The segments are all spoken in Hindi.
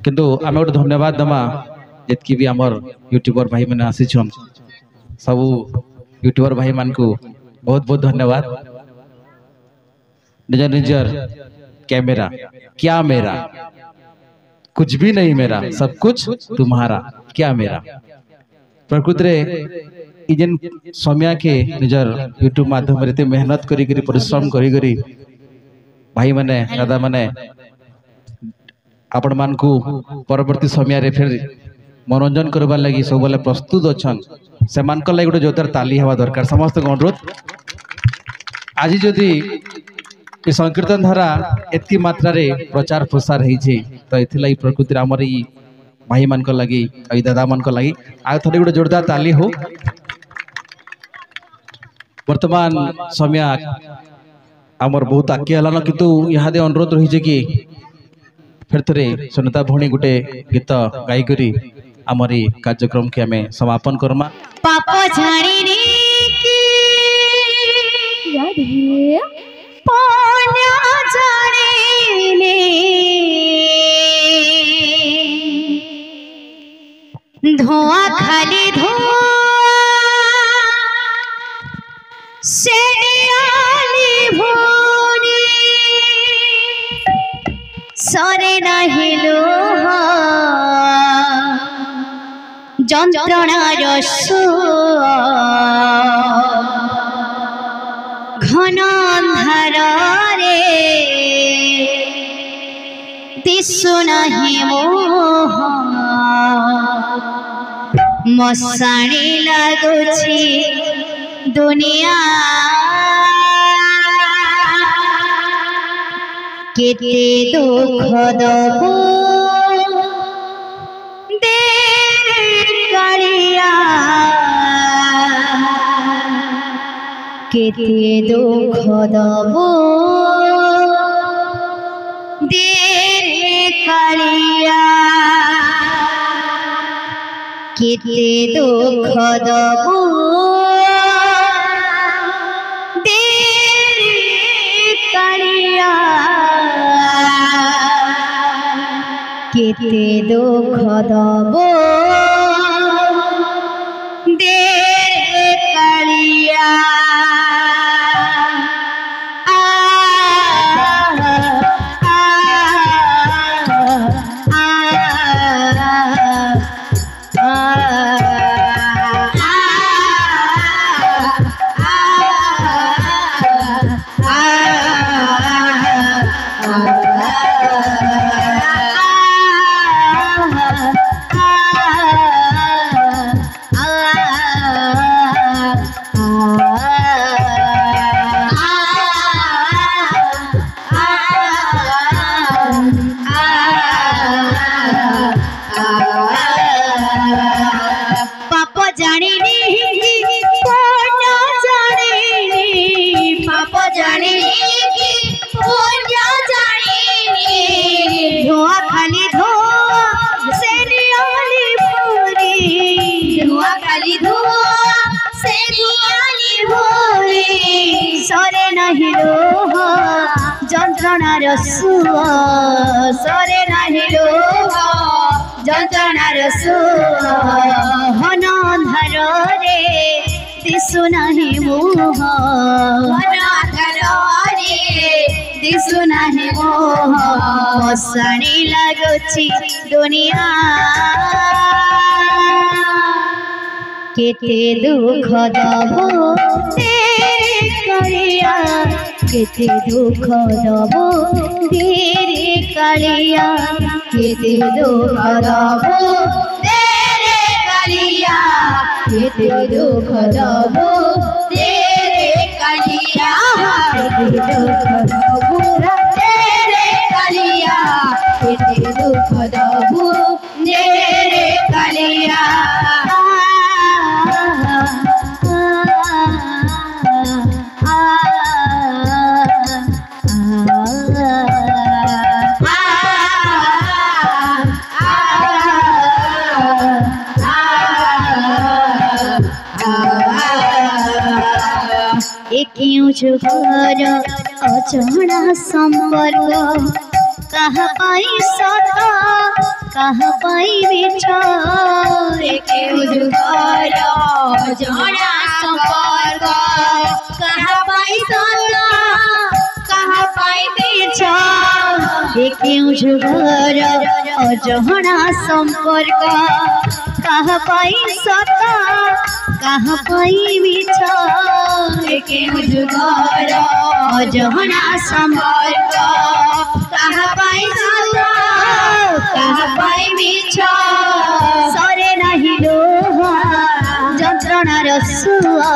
किंतु आम गोटे धन्यवाद दमा जितकी भी आमर यूट्यूबर भाई मैंने आसी सब यूट्यूबर भाई मान को बहुत बहुत धन्यवाद। निजर निजर कैमरा क्या मेरा कुछ भी नहीं मेरा सब कुछ तुम्हारा क्या मेरा प्रकृति रे इजन समय के निजर यूट्यूब माध्यम रे मेहनत करी करी परिश्रम करी करी भाई माने दादा माने आपण मान को परवर्ती समय रे फिर मनोरंजन करबार लगी सब बेले प्रस्तुत अच्छन से मान को लगी गोटे जोतार ताली हवा दरकार समस्त अनुरोध। आज जदि ये संकीर्तन धारा एतकी मात्रा रे प्रचार प्रसार होइछे तो एथिलाई प्रकृति आमर ई भाई मान को लगी आई दादा मान को लगी आ थोड़ी गोटे जोरदार ताली हो। वर्तमान समय आमर बहुत आगे हलान किंतु यहाँ दे अनुरोध रही कि फिर थे सुनीता भौणी गोटे गीत गाई करी आमर कार्यक्रम के आम समापन करमा। पाप झाड़ी धुआं खाली धुआं से सरे नहीं लोह যন্ত্রণার ঘন অন্ধারে দিশু নাহি মোহ মশাণী লাগুছি দুনিয়া কেতে দুঃখ দবু केते दुख दबो देरे कालिया केते दुख दबो देरे कालिया केते दुख दबो देरे कालिया যন্ত্রণার সুয়া সরে নাহি লোহ যন্ত্রণার সুয়া ঘন অন্ধারে দিশু নাহি মোহ ঘন অন্ধারে দিশু নাহি মোহ মশাণী লাগুছি দুনিয়া কেতে দুঃখ দবো তেরে কালিয়া केते दुख दबो तेरे कालिया केते दुख दबो तेरे कालिया केते दुख दबो तेरे कालिया केते दुख दबो तेरे कालिया केते दुख दबो तेरे कालिया घर अचना संपर्क कहा सत कहाँ पाई बिछा केहू जुगार जड़ा संपर्क कहाँ पाई सता कहाँ पाई बिछा केहू जुगार अजहना संपर्क कहाँ पाई सता कहाँ पाई बिछा केहू जुगार अजहना संपर्क कहाँ पाई सता कहाँ पाई बिछा सरे नहीं लोहा যন্ত্রণার সুয়া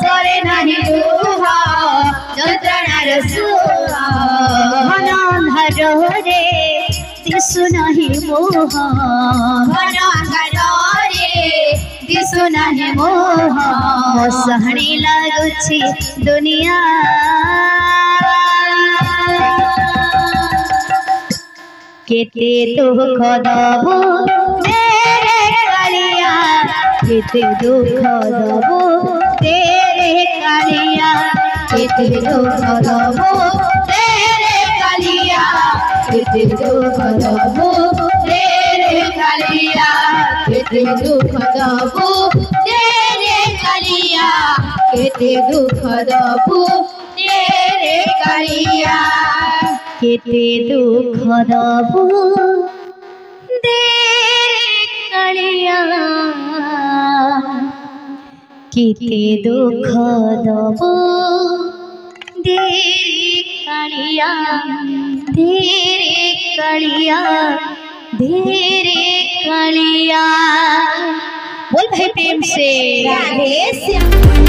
সরে নাহি লোহা যন্ত্রণার সুয়া ঘন অন্ধারে দিশু নাহি মোহ ঘন অন্ধারে দিশু নাহি মোহ সহনি লাগুছি দুনিয়া কেতে দুঃখ দবো केते दुख दबो तेरे कालिया केते दुख दबो तेरे कालिया केते दुख दबो तेरे कालिया केते दुख दबो तेरे कालिया केते दुख दबो तेरे कालिया केते दुख दबो कालिया केते दुख दबो तेरे कालिया बोल भाई प्रेम से राधे श्याम।